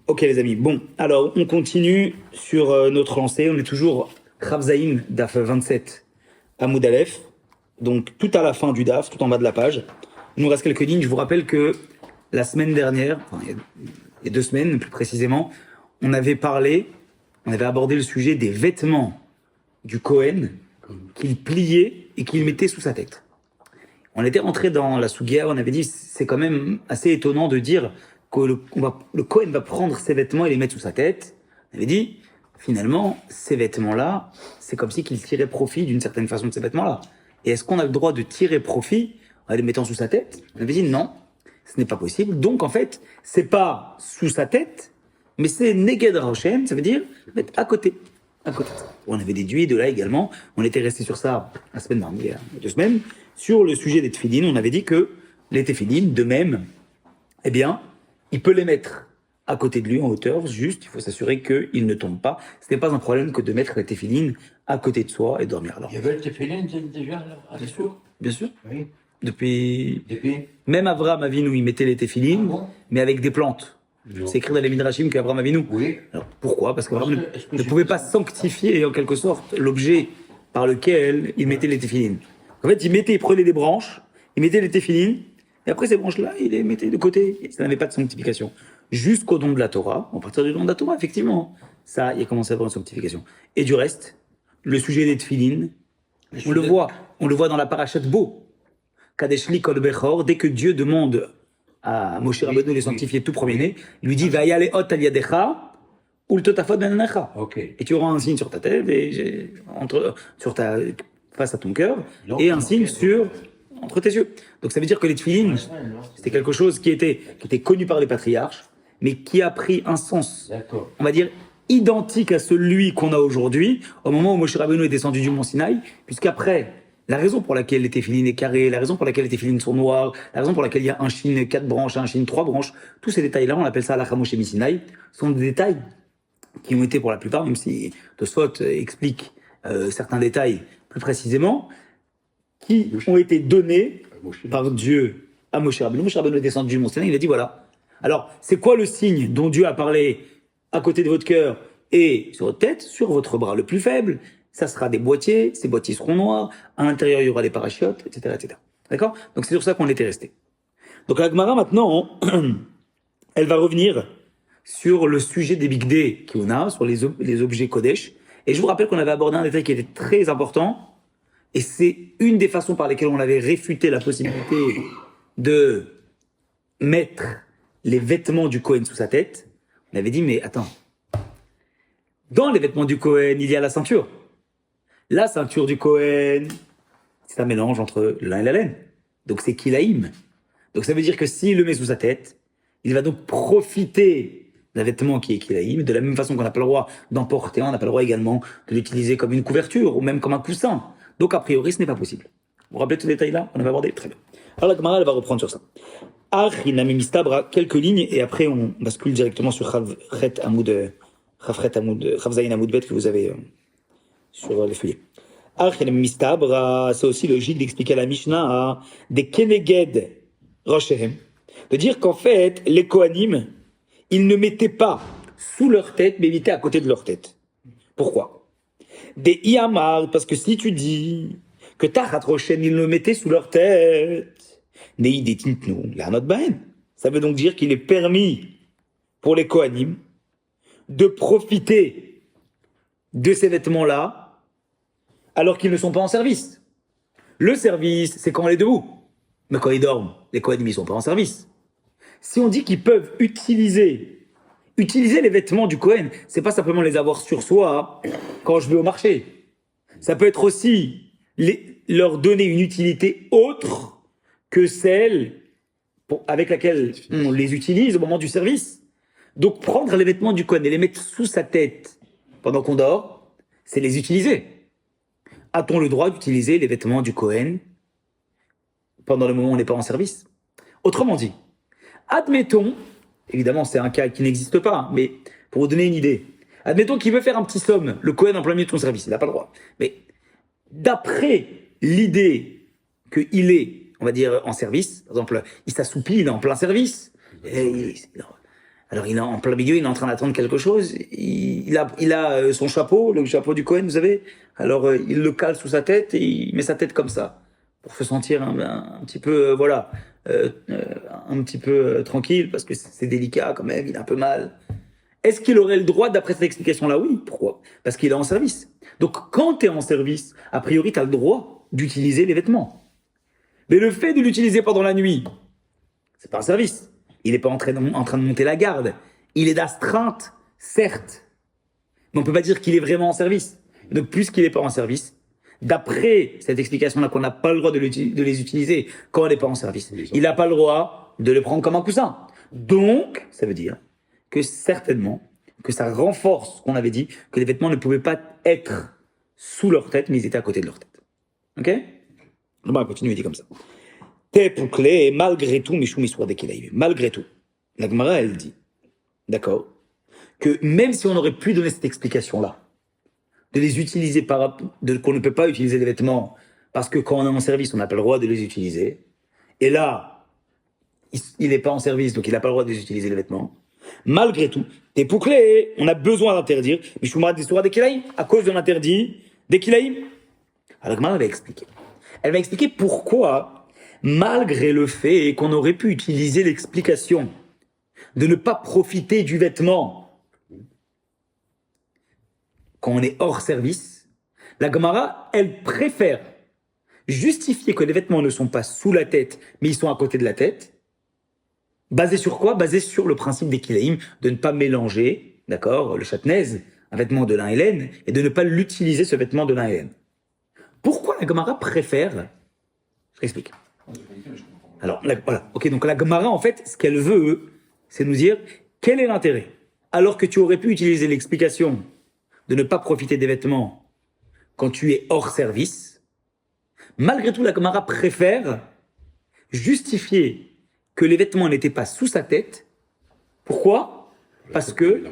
Ok les amis, bon, alors on continue sur notre lancée, on est toujours Rav Zaïn, DAF 27, Hamoud Aleph, donc tout à la fin du DAF, tout en bas de la page. Il nous reste quelques lignes, je vous rappelle que la semaine dernière, enfin, il y a 2 semaines plus précisément, on avait parlé, on avait abordé le sujet des vêtements du Cohen qu'il pliait et qu'il mettait sous sa tête. On était rentré dans la Sougia, on avait dit c'est quand même assez étonnant de dire que le Cohen va prendre ses vêtements et les mettre sous sa tête. On avait dit finalement ces vêtements-là, c'est comme si qu'il tirait profit d'une certaine façon de ces vêtements-là. Et est-ce qu'on a le droit de tirer profit en les mettant sous sa tête? On avait dit non, ce n'est pas possible. Donc en fait, c'est pas sous sa tête, mais c'est Neged Roshen, ça veut dire mettre à côté. À côté. On avait déduit de là également, on était resté sur ça la semaine dernière, il y a 2 semaines, sur le sujet des tefilines, on avait dit que les tefilines, de même, eh bien, il peut les mettre à côté de lui en hauteur, juste, il faut s'assurer qu'ils ne tombent pas. Ce n'est pas un problème que de mettre les tefilines à côté de soi et dormir. Alors, Il y avait le téfilin déjà là, à bien l'époque. sûr, bien sûr. Oui. Depuis, Depuis. même Avraham Avinu, il mettait les tefilines, Ah bon? mais avec des plantes. Non. C'est écrit dans les Midrashim qu'Avraham Avinu. Oui. Alors, pourquoi? Parce qu'Avraham Est-ce que ne j'ai pouvait fait pas ça sanctifier, en quelque sorte, l'objet par lequel il mettait les téphilines. En fait, il prenait des branches, il mettait les téphilines, et après ces branches-là, il les mettait de côté. Et ça n'avait pas de sanctification. Jusqu'au don de la Torah. À partir du don de la Torah, effectivement, ça, il a commencé à avoir une sanctification. Et du reste, le sujet des téphilines, on le voit dans la parachat Bo. Kadesh li kol bechor, dès que Dieu demande à Moshe Rabbeinu de les sanctifier tout premier-né, il lui dit Vaya le ot al yadecha, ou le totafot ben anecha. Ok. Et tu auras un signe sur ta tête, face à ton cœur, Donc, et un ok. signe entre tes yeux. Donc ça veut dire que les tefilines, c'était quelque chose qui était connu par les patriarches, mais qui a pris un sens, D'accord. on va dire, identique à celui qu'on a aujourd'hui, au moment où Moshe Rabbeinu est descendu du mont Sinaï, puisqu'après, la raison pour laquelle les téphilines est carré, la raison pour laquelle les téphilines sont noirs, la raison pour laquelle il y a un chine 4 branches, un chine 3 branches, tous ces détails-là, on appelle ça la Moshe Sinaï, sont des détails qui ont été pour la plupart, même si Tosfot explique certains détails plus précisément, qui ont été donnés par Dieu à Moshe Rabbeinu. Moshe Rabbeinu est descendu du mont Sinaï, il a dit voilà. Alors, c'est quoi le signe dont Dieu a parlé à côté de votre cœur et sur votre tête, sur votre bras le plus faible? Ça sera des boîtiers, ces boîtiers seront noirs, à l'intérieur il y aura des parachutes, etc. etc. D'accord? Donc c'est sur ça qu'on était resté. Donc la Gemara maintenant, elle va revenir sur le sujet des Big Day qu'on a, sur les objets Kodesh. Et je vous rappelle qu'on avait abordé un détail qui était très important, et c'est une des façons par lesquelles on avait réfuté la possibilité de mettre les vêtements du Kohen sous sa tête. On avait dit, mais attends, dans les vêtements du Kohen, il y a la ceinture. La ceinture du Kohen, c'est un mélange entre le lin et la laine. Donc c'est kilaïm. Donc ça veut dire que s'il le met sous sa tête, il va donc profiter d'un vêtement qui est kilaïm, de la même façon qu'on n'a pas le droit d'en porter, on n'a pas le droit également de l'utiliser comme une couverture ou même comme un coussin. Donc a priori, ce n'est pas possible. Vous vous rappelez tout ce détail-là? On avait abordé? Très bien. Alors la Gemara, elle va reprendre sur ça. Inami Mistabra, quelques lignes, et après on bascule directement sur Chavzaïn Amoud Bet que vous avez sur les feuillets. Inami Mistabra, c'est aussi logique d'expliquer à la Mishnah des Keneged Roshehem, de dire qu'en fait, les Kohanim, ils ne mettaient pas sous leur tête, mais ils mettaient à côté de leur tête. Pourquoi? Des Iyamar, parce que si tu dis que Tachat Roshen, ils le mettaient sous leur tête, ça veut donc dire qu'il est permis pour les Kohanim de profiter de ces vêtements-là alors qu'ils ne sont pas en service. Le service, c'est quand on est debout. Mais quand ils dorment, les Kohanim, ils sont pas en service. Si on dit qu'ils peuvent utiliser les vêtements du Kohen, c'est pas simplement les avoir sur soi quand je vais au marché. Ça peut être aussi leur donner une utilité autre que celle avec laquelle on les utilise au moment du service. Donc prendre les vêtements du Kohen et les mettre sous sa tête pendant qu'on dort, c'est les utiliser. A-t-on le droit d'utiliser les vêtements du Kohen pendant le moment où on n'est pas en service? Autrement dit, admettons, évidemment c'est un cas qui n'existe pas, mais pour vous donner une idée, admettons qu'il veut faire un petit somme, le Kohen en plein milieu de son service, il n'a pas le droit. Mais d'après l'idée qu'il est, on va dire, en service, par exemple, il s'assoupit, il est en plein service, Alors il est en plein milieu, il est en train d'attendre quelque chose. Il a son chapeau, le chapeau du Cohen, vous savez. Alors il le cale sous sa tête et il met sa tête comme ça pour se sentir un petit peu, voilà, un petit peu tranquille parce que c'est délicat quand même. Il a un peu mal. Est-ce qu'il aurait le droit, d'après cette explication-là? Oui. Pourquoi? Parce qu'il est en service. Donc quand tu es en service, a priori, tu as le droit d'utiliser les vêtements. Mais le fait de l'utiliser pendant la nuit, c'est pas un service. Il n'est pas en train de monter la garde. Il est d'astreinte, certes. Mais on ne peut pas dire qu'il est vraiment en service. Donc, puisqu'il n'est pas en service, d'après cette explication-là, qu'on n'a pas le droit de les utiliser quand on n'est pas en service, il n'a pas le droit de le prendre comme un coussin. Donc, ça veut dire que certainement, que ça renforce ce qu'on avait dit, que les vêtements ne pouvaient pas être sous leur tête, mais ils étaient à côté de leur tête. Ok? On va continuer, il dit comme ça. Et malgré tout, malgré tout, la Gemara, elle dit, d'accord, que même si on aurait pu donner cette explication-là, de les utiliser qu'on ne peut pas utiliser les vêtements, parce que quand on est en service, on n'a pas le droit de les utiliser, et là, il n'est pas en service, donc il n'a pas le droit de les utiliser les vêtements. Malgré tout, on a besoin d'interdire, à cause de l'interdit des kilaïm. Alors la Gemara va expliquer. Elle va expliquer pourquoi, malgré le fait qu'on aurait pu utiliser l'explication de ne pas profiter du vêtement quand on est hors service, la Gemara, elle préfère justifier que les vêtements ne sont pas sous la tête, mais ils sont à côté de la tête. Basé sur quoi? Basé sur le principe des kilaïm, de ne pas mélanger, d'accord, le chatnez, un vêtement de lin et laine, et de ne pas l'utiliser, ce vêtement de lin et laine. Pourquoi la Gemara préfère? Je l'explique. Alors, voilà. Ok, donc la Gemara, en fait, ce qu'elle veut, c'est nous dire quel est l'intérêt. Alors que tu aurais pu utiliser l'explication de ne pas profiter des vêtements quand tu es hors service, malgré tout, la Gemara préfère justifier que les vêtements n'étaient pas sous sa tête. Pourquoi? Parce que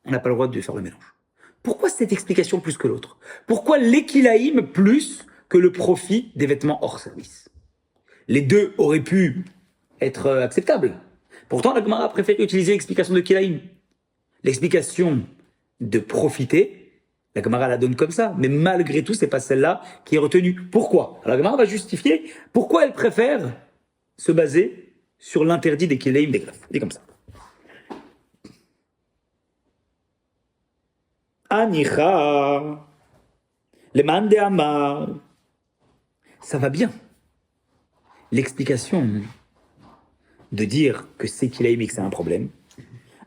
on n'a pas le droit de faire le mélange. Pourquoi cette explication plus que l'autre? Pourquoi l'équilaïm plus que le profit des vêtements hors service? Les deux auraient pu être acceptables. Pourtant, la Gemara préfère utiliser l'explication de kilaïm. L'explication de profiter, la Gemara la donne comme ça. Mais malgré tout, c'est pas celle-là qui est retenue. Pourquoi? Alors la Gemara va justifier pourquoi elle préfère se baser sur l'interdit des kilaïm des greffes. Dit comme ça. Anicha, le mande amar. Ça va bien. L'explication de dire que c'est kilaïm et que c'est un problème,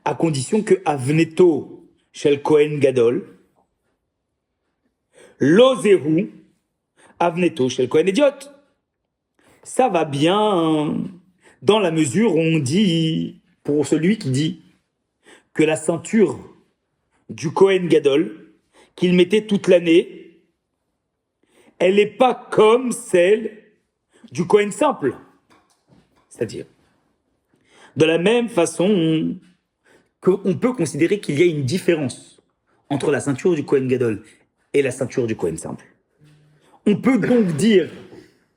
à condition que avneto shel Kohen Gadol, lozeru avneto shel Kohen Idiot. Ça va bien dans la mesure où on dit, pour celui qui dit que la ceinture du Kohen Gadol, qu'il mettait toute l'année, elle n'est pas comme celle du Kohen simple. C'est-à-dire, de la même façon qu'on peut considérer qu'il y a une différence entre la ceinture du Kohen Gadol et la ceinture du Kohen simple. On peut donc dire,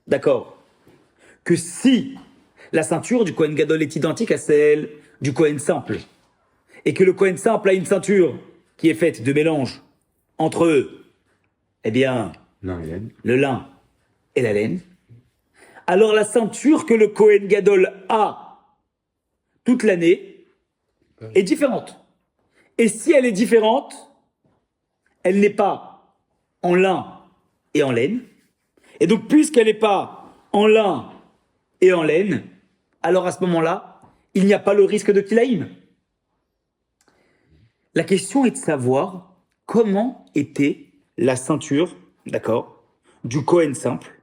d'accord, que si la ceinture du Kohen Gadol est identique à celle du Kohen simple, et que le Kohen simple a une ceinture qui est faite de mélange entre eux, eh bien, le lin et la laine, alors la ceinture que le Kohen Gadol a toute l'année est différente. Et si elle est différente, elle n'est pas en lin et en laine. Et donc, puisqu'elle n'est pas en lin et en laine, alors à ce moment-là, il n'y a pas le risque de kilaïm. La question est de savoir comment était la ceinture, d'accord, du Kohen simple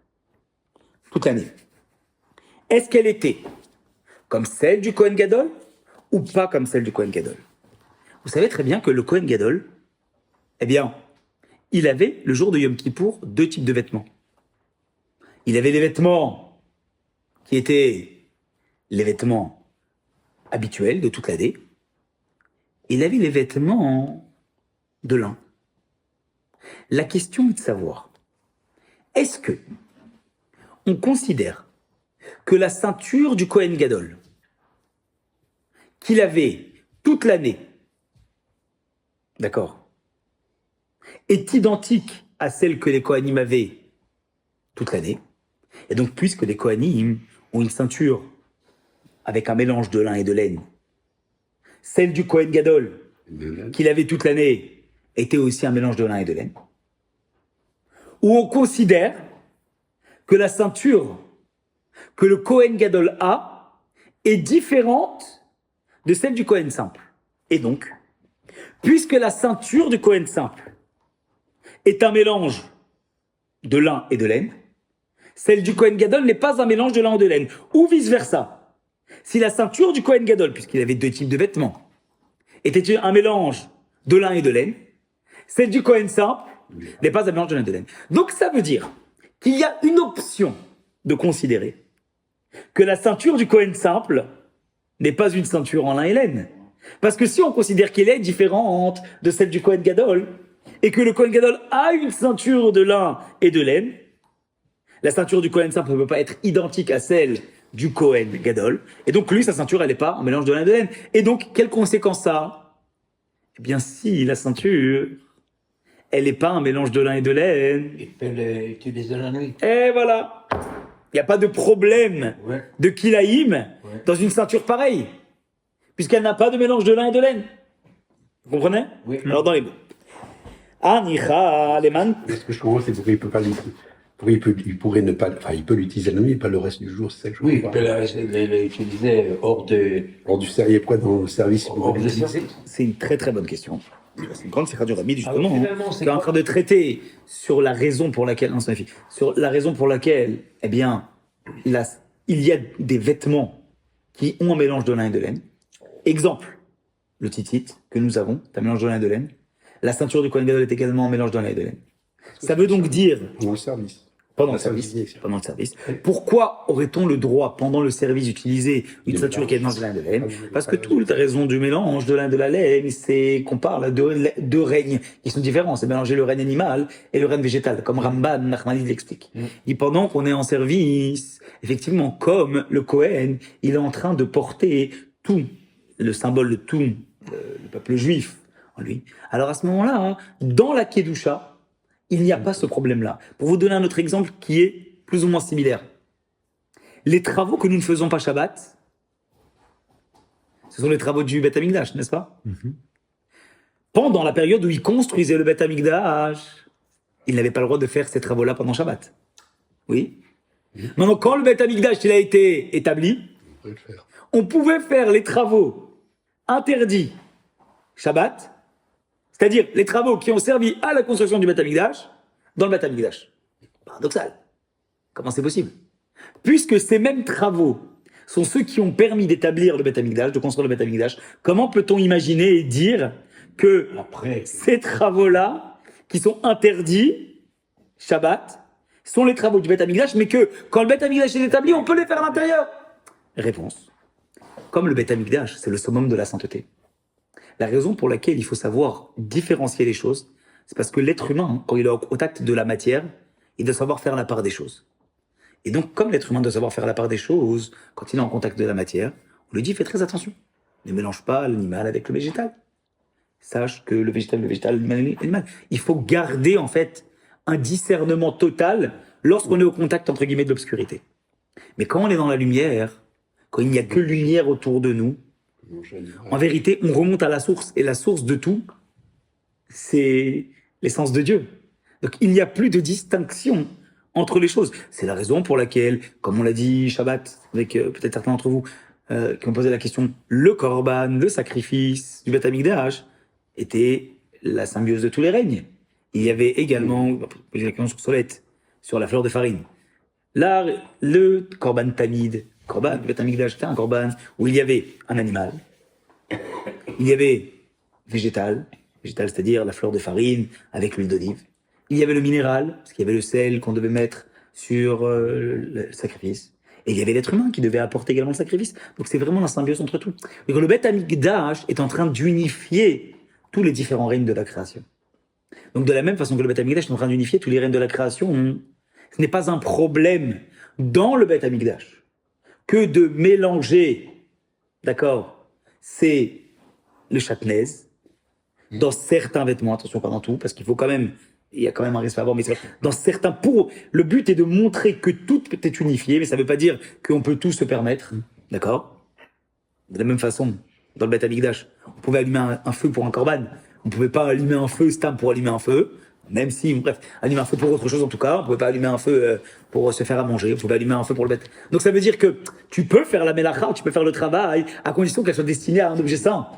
toute l'année. Est-ce qu'elle était comme celle du Kohen Gadol ou pas comme celle du Kohen Gadol? Vous savez très bien que le Kohen Gadol, eh bien, il avait, le jour de Yom Kippour, deux types de vêtements. Il avait les vêtements qui étaient les vêtements habituels de toute l'année. Il avait les vêtements de lin. La question est de savoir, est-ce que on considère que la ceinture du Kohen Gadol, qu'il avait toute l'année, d'accord, est identique à celle que les Kohanim avaient toute l'année, et donc puisque les Kohanim ont une ceinture avec un mélange de lin et de laine, celle du Kohen Gadol, qu'il avait toute l'année, était aussi un mélange de lin et de laine, où on considère que la ceinture que le Kohen Gadol a est différente de celle du Kohen simple. Et donc, puisque la ceinture du Kohen simple est un mélange de lin et de laine, celle du Kohen Gadol n'est pas un mélange de lin et de laine, ou vice-versa. Si la ceinture du Kohen Gadol, puisqu'il avait deux types de vêtements, était un mélange de lin et de laine, celle du Kohen simple n'est pas un mélange de lin et de laine. Donc ça veut dire qu'il y a une option de considérer que la ceinture du Kohen simple n'est pas une ceinture en lin et laine. Parce que si on considère qu'elle est différente de celle du Kohen Gadol, et que le Kohen Gadol a une ceinture de lin et de laine, la ceinture du Kohen simple ne peut pas être identique à celle du Kohen Gadol, et donc lui, sa ceinture, elle n'est pas un mélange de lin et de laine. Et donc, quelle conséquence ça a? Eh bien, si la ceinture, elle n'est pas un mélange de lin et de laine. Il peut l'utiliser la nuit. Et voilà. Il n'y a pas de problème de kilaïm dans une ceinture pareille, puisqu'elle n'a pas de mélange de lin et de laine. Vous comprenez? Oui. Alors, dans les mots. Anicha, Leman. Ce que je comprends, c'est pourquoi il peut pas il pourrait ne pas, enfin, il peut l'utiliser la nuit, mais pas le reste du jour, c'est ça que je Oui, il comprends. peut l'utiliser hors de... Lors du service, quoi, dans le service, il peut Hors pas de l'utiliser. service. C'est une très très bonne question. C'est une grande séquence du Rami, justement, Alors, finalement, c'est qui est en quoi train de traiter sur la raison pour laquelle, non, c'est ma fille, sur la raison pour laquelle, eh bien, il y a des vêtements qui ont un mélange de lin et de laine. Exemple, le titit que nous avons, c'est un mélange de lin et de laine. La ceinture du Kohen Gadol est également un mélange de lin et de laine. Ça veut donc dire, Dans le service. pendant le Ça veut service, dire. pendant le service, pourquoi aurait-on le droit, pendant le service, d'utiliser une ceinture qui est mélange de lin et de laine? Parce que toute raison du mélange de lin et de la laine, c'est qu'on parle de deux règnes qui sont différents. C'est mélanger le règne animal et le règne végétal, comme Ramban Nachmanides l'explique. Et pendant qu'on est en service, effectivement, comme le Kohen, il est en train de porter tout, le symbole de tout le peuple juif en lui. Alors à ce moment-là, dans la Kedusha, il n'y a pas ce problème-là. Pour vous donner un autre exemple qui est plus ou moins similaire. Les travaux que nous ne faisons pas Shabbat, ce sont les travaux du Beth Amikdash, n'est-ce pas? Pendant la période où ils construisaient le Beth Amikdash, ils n'avaient pas le droit de faire ces travaux-là pendant Shabbat. Oui. Maintenant, quand le Beth Amikdash il a été établi, On pourrait le faire. on pouvait faire les travaux interdits Shabbat, c'est-à-dire les travaux qui ont servi à la construction du Beth Amikdash, dans le Beth Amikdash. Paradoxal. Comment c'est possible? Puisque ces mêmes travaux sont ceux qui ont permis d'établir le Beth Amikdash, de construire le Beth Amikdash, comment peut-on imaginer et dire que Après, ces travaux-là, qui sont interdits Shabbat, sont les travaux du Beth Amikdash, mais que quand le Beth Amikdash est établi, on peut les faire à l'intérieur? Réponse. Comme le Beth Amikdash, c'est le summum de la sainteté. La raison pour laquelle il faut savoir différencier les choses, c'est parce que l'être humain, quand il est au contact de la matière, il doit savoir faire la part des choses. Et donc, comme l'être humain doit savoir faire la part des choses, quand il est en contact de la matière, on lui dit, fais très attention. Ne mélange pas l'animal avec le végétal. Sache que le végétal, l'animal. Il faut garder, en fait, un discernement total lorsqu'on est au contact, entre guillemets, de l'obscurité. Mais quand on est dans la lumière, quand il n'y a que lumière autour de nous, en vérité, on remonte à la source. Et la source de tout, c'est l'essence de Dieu. Donc, il n'y a plus de distinction entre les choses. C'est la raison pour laquelle, comme on l'a dit Shabbat, avec peut-être certains d'entre vous qui ont posé la question, le korban, le sacrifice du Beth Amikdash, était la symbiose de tous les règnes. Il y avait également, poser la question sur Solette, sur la fleur de farine. Là, le korban tamid, korban, le Beth Amikdash, c'était un korban où il y avait un animal, il y avait végétal, c'est-à-dire la fleur de farine avec l'huile d'olive. Il y avait le minéral, parce qu'il y avait le sel qu'on devait mettre sur le sacrifice. Et il y avait l'être humain qui devait apporter également le sacrifice. Donc c'est vraiment la symbiose entre tout. Donc le Beth Amikdash est en train d'unifier tous les différents règnes de la création. Donc de la même façon que le Beth Amikdash est en train d'unifier tous les règnes de la création, ce n'est pas un problème dans le Beth Amikdash que de mélanger, d'accord, ces le chatnaise, dans certains vêtements, attention pas dans tout, parce qu'il faut quand même, il y a quand même un respect à avoir, mais c'est vrai, dans certains, le but est de montrer que tout peut être unifié, mais ça veut pas dire qu'on peut tout se permettre, d'accord? De la même façon, dans le Beth Amikdash, on pouvait allumer un feu pour un korban, on pouvait pas allumer un feu stam pour allumer un feu, même si, bref, allumer un feu pour autre chose en tout cas, on pouvait pas allumer un feu pour se faire à manger, on pouvait allumer un feu pour le bête. Donc ça veut dire que tu peux faire la melacha, tu peux faire le travail, à condition qu'elle soit destinée à un objet saint.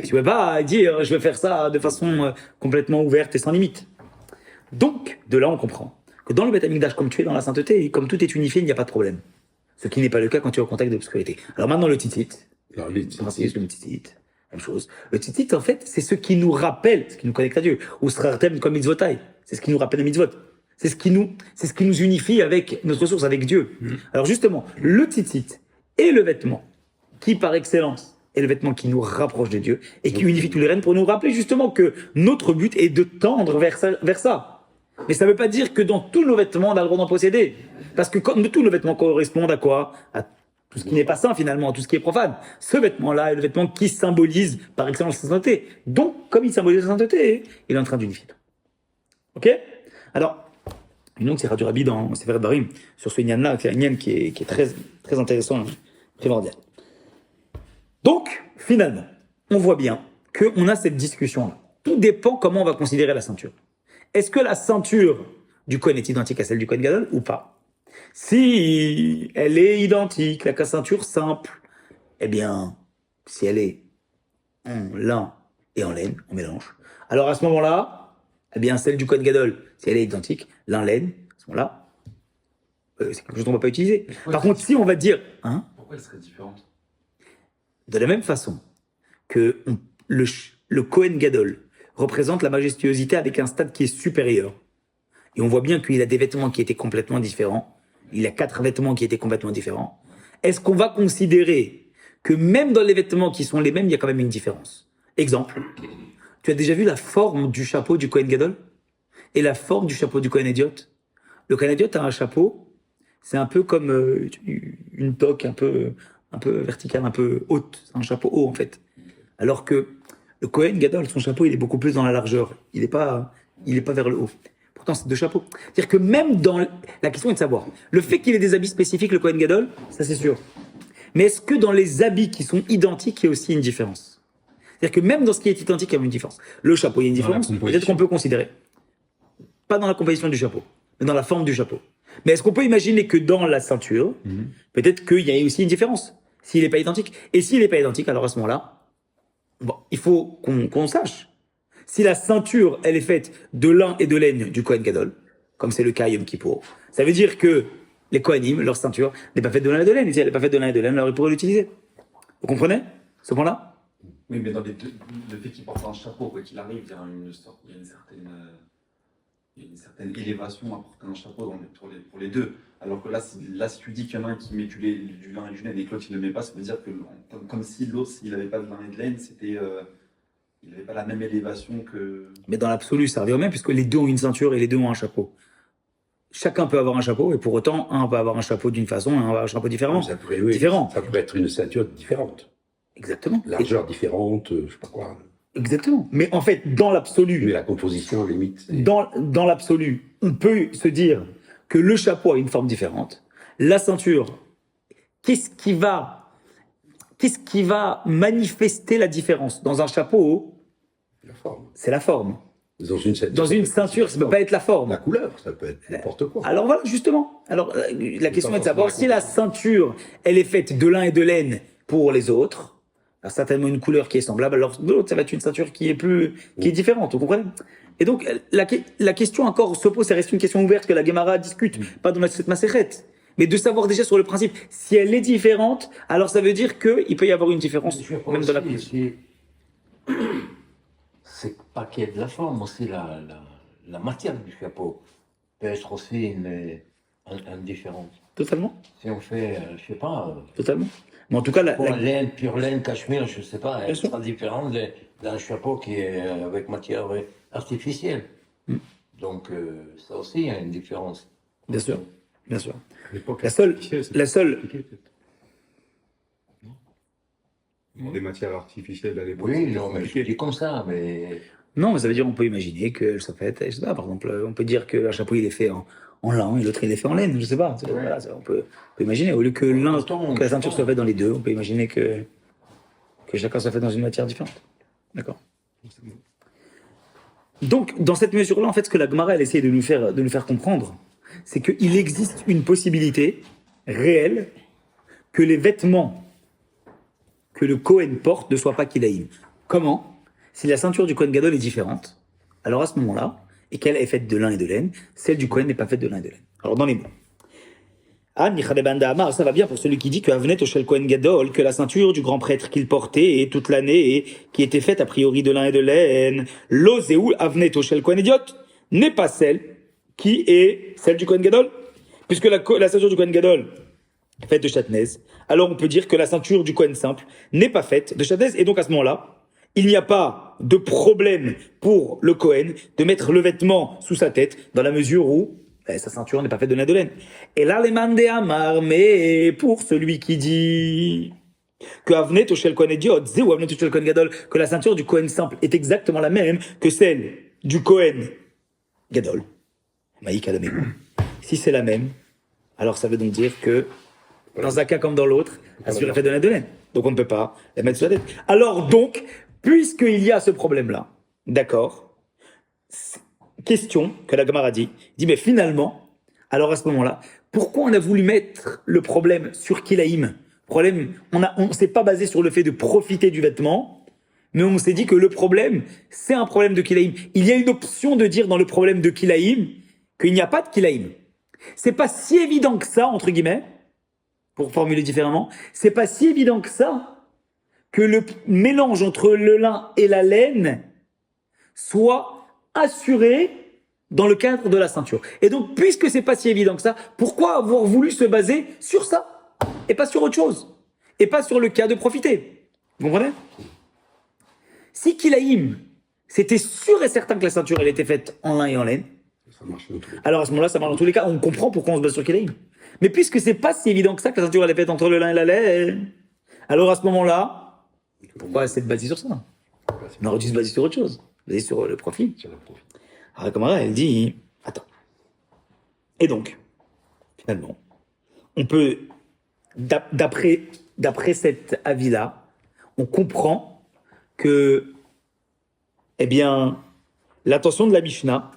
Tu peux pas dire, je vais faire ça de façon complètement ouverte et sans limite. Donc, de là, on comprend que dans le Beth Amikdash, comme tu es dans la sainteté, comme tout est unifié, il n'y a pas de problème. Ce qui n'est pas le cas quand tu es au contact de l'obscurité. Alors maintenant, le tzitzit. Alors, les Le tzitzit. Même chose. Le tzitzit, en fait, c'est ce qui nous rappelle, ce qui nous connecte à Dieu. Ou srartem comme mitzvotai. C'est ce qui nous rappelle les mitzvot. C'est ce qui nous unifie avec notre source, avec Dieu. Alors justement, le tzitzit est le vêtement qui, par excellence, est le vêtement qui nous rapproche de Dieu et qui unifie tous les rênes pour nous rappeler justement que notre but est de tendre vers ça. Mais ça ne veut pas dire que dans tous nos vêtements, on a le droit d'en posséder. Parce que comme tous nos vêtements correspondent à quoi? À tout ce qui n'est pas saint finalement, tout ce qui est profane. Ce vêtement-là est le vêtement qui symbolise par excellence la sainteté. Donc, comme il symbolise la sainteté, il est en train d'unifier. Ok? Alors, une autre c'est du Rabbi dans Sefer Barim sur ce Inyan-là, c'est un Inyan qui est très, très intéressant, primordial. Donc, finalement, on voit bien qu'on a cette discussion-là. Tout dépend comment on va considérer la ceinture. Est-ce que la ceinture du Kohen est identique à celle du Kohen Gadol ou pas? Si elle est identique, la ceinture simple, eh bien, si elle est en lin et en laine, on mélange. Alors à ce moment-là, eh bien, celle du Kohen Gadol, si elle est identique, lin, laine, à ce moment-là, c'est quelque chose qu'on ne va pas utiliser. Par contre, si on va dire... Hein, pourquoi elle serait différente? De la même façon que le Kohen Gadol représente la majestuosité avec un stade qui est supérieur, et on voit bien qu'il a des vêtements qui étaient complètement différents, il a 4 vêtements qui étaient complètement différents, est-ce qu'on va considérer que même dans les vêtements qui sont les mêmes, il y a quand même une différence? Exemple, tu as déjà vu la forme du chapeau du Kohen Gadol et la forme du chapeau du Kohen Idiot? Le Kohen Idiot a un chapeau, c'est un peu comme une toque un peu verticale, un peu haute, c'est un chapeau haut en fait. Alors que le Kohen Gadol, son chapeau, il est beaucoup plus dans la largeur, il est pas vers le haut. Pourtant, c'est 2 chapeaux. C'est-à-dire que même dans la question est de savoir, le fait qu'il ait des habits spécifiques, le Kohen Gadol, ça c'est sûr. Mais est-ce que dans les habits qui sont identiques, il y a aussi une différence? C'est-à-dire que même dans ce qui est identique, il y a une différence. Le chapeau, il y a une différence. Peut-être qu'on peut considérer. Pas dans la composition du chapeau, mais dans la forme du chapeau. Mais est-ce qu'on peut imaginer que dans la ceinture, peut-être qu'il y a aussi une différence, s'il n'est pas identique? Et s'il n'est pas identique, alors à ce moment-là, bon, il faut qu'on sache. Si la ceinture, elle est faite de lin et de laine du Kohen Gadol, comme c'est le cas à Yom Kippour, ça veut dire que les Kohanim, leur ceinture, n'est pas faite de lin et de laine. Et si elle n'est pas faite de lin et de laine, alors ils pourraient l'utiliser. Vous comprenez ce point-là? Oui, mais dans les deux, le fait qu'il porte un chapeau, quoi qu'il arrive, il y a une certaine élévation à porter un chapeau pour les deux. Alors que là, si tu dis qu'il y en a un qui met du lin et du laine et que l'autre il ne le met pas, ça veut dire que comme si l'autre, s'il n'avait pas de lin et de laine, il n'avait pas la même élévation que... Mais dans l'absolu, ça revient au même, puisque les deux ont une ceinture et les deux ont un chapeau. Chacun peut avoir un chapeau, et pour autant, un peut avoir un chapeau d'une façon et un va avoir un chapeau différent. Ça pourrait, différent. Ça pourrait être une ceinture différente. Exactement. Largeur différente, je sais pas quoi. Exactement. Mais en fait, dans l'absolu... Mais la composition, limite... Dans l'absolu, on peut se dire que le chapeau a une forme différente. La ceinture, qu'est-ce qui va manifester la différence? Dans un chapeau, La forme. c'est la forme. Dans une ceinture, ça ne peut pas être la forme. La couleur, ça peut être n'importe quoi. Alors voilà, justement. Alors, la question est de savoir si la ceinture, elle est faite de lin et de laine pour les autres, alors certainement une couleur qui est semblable, alors de l'autre, ça va être une ceinture qui est différente, vous comprenez? Et donc, la question encore se pose, ça reste une question ouverte que la Gemara discute, pas dans cette Masechet. Mais de savoir déjà sur le principe, si elle est différente, alors ça veut dire qu'il peut y avoir une différence, même dans la position. C'est pas qu'il y ait de la forme, aussi la matière du chapeau peut être aussi une différence. Totalement. Si on fait, je sais pas, Totalement. Mais en tout cas, laine, pure laine, cachemire, je sais pas, elle Bien sûr. sera différente d'un chapeau qui est avec matière artificielle. Donc ça aussi, il y a une différence. bien sûr, bien sûr. À l'époque, La seule, Pour des matières artificielles à l'époque. Oui, non, mais je dis comme ça, mais Non, mais ça veut dire on peut imaginer que ça fait, je sais pas, par exemple, on peut dire qu'un chapeau il est fait en lin et l'autre il est fait en laine, je sais pas. Ouais. Voilà, on peut imaginer, au lieu que que la ceinture soit faite dans les deux, on peut imaginer que chacun soit fait dans une matière différente. D'accord. Donc, dans cette mesure-là, en fait, ce que la Gemara, elle essaie de nous faire comprendre, c'est qu'il existe une possibilité réelle que les vêtements que le Kohen porte ne soient pas Kilaïm. Comment? Si la ceinture du Kohen Gadol est différente, alors à ce moment-là, et qu'elle est faite de lin et de laine, celle du Kohen n'est pas faite de lin et de laine. Alors dans les mots. Ah, Michadebanda Amar, ça va bien pour celui qui dit que Avnet Oshel Kohen Gadol, que la ceinture du grand prêtre qu'il portait et toute l'année, et qui était faite a priori de lin et de laine, l'Ozéou Avnet Oshel Kohen Idiot, n'est pas celle qui est celle du Kohen Gadol. Puisque la ceinture du Kohen Gadol est faite de chatnez, alors on peut dire que la ceinture du Kohen simple n'est pas faite de chatnez, et donc à ce moment-là, il n'y a pas de problème pour le Kohen de mettre le vêtement sous sa tête, dans la mesure où sa ceinture n'est pas faite de lin de laine. Et là, les mandé amar, mais pour celui qui dit que Avnet Oshel Kohen Idiot, ou Avnet Oshel Kohen Gadol, que la ceinture du Kohen simple est exactement la même que celle du Kohen Gadol, Maïk Alamé. Si c'est la même, alors ça veut donc dire que dans un cas comme dans l'autre, la ceinture est faite de lin de laine. Donc on ne peut pas la mettre sous la tête. Alors donc, puisqu'il y a ce problème-là, d'accord, question que la Gemara dit, mais finalement, alors à ce moment-là, pourquoi on a voulu mettre le problème sur Kilaïm? Problème, on s'est pas basé sur le fait de profiter du vêtement, mais on s'est dit que le problème, c'est un problème de Kilaïm. Il y a une option de dire dans le problème de Kilaïm qu'il n'y a pas de Kilaïm. C'est pas si évident que ça, entre guillemets, pour formuler différemment, c'est pas si évident que ça que le mélange entre le lin et la laine soit assuré dans le cadre de la ceinture. Et donc, puisque c'est pas si évident que ça, pourquoi avoir voulu se baser sur ça et pas sur autre chose et pas sur le cas de profiter? Vous comprenez? Si Kilaïm, c'était sûr et certain que la ceinture elle était faite en lin et en laine, Ça marche dans tous les cas. alors à ce moment-là, ça marche dans tous les cas, on comprend pourquoi on se base sur Kilaïm. Mais puisque c'est pas si évident que ça que la ceinture elle est faite entre le lin et la laine, alors à ce moment-là, pourquoi essayer de baser sur ça? On aurait dû se baser sur autre chose, baser sur le profit. C'est la profite. Alors la Gemara, elle dit, attends. Et donc, finalement, on peut, d'après cet avis-là, on comprend que, eh bien, l'intention de la Mishnah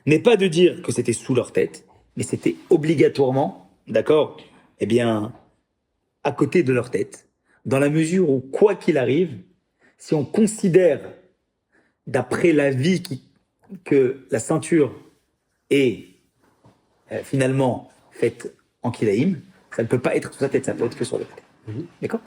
n'est pas de dire que c'était sous leur tête, mais c'était obligatoirement, d'accord, eh bien, à côté de leur tête, dans la mesure où, quoi qu'il arrive, si on considère, d'après l'avis que la ceinture est finalement faite en kilaïm, ça ne peut pas être sous sa tête, ça peut être que sur le côté. D'accord ?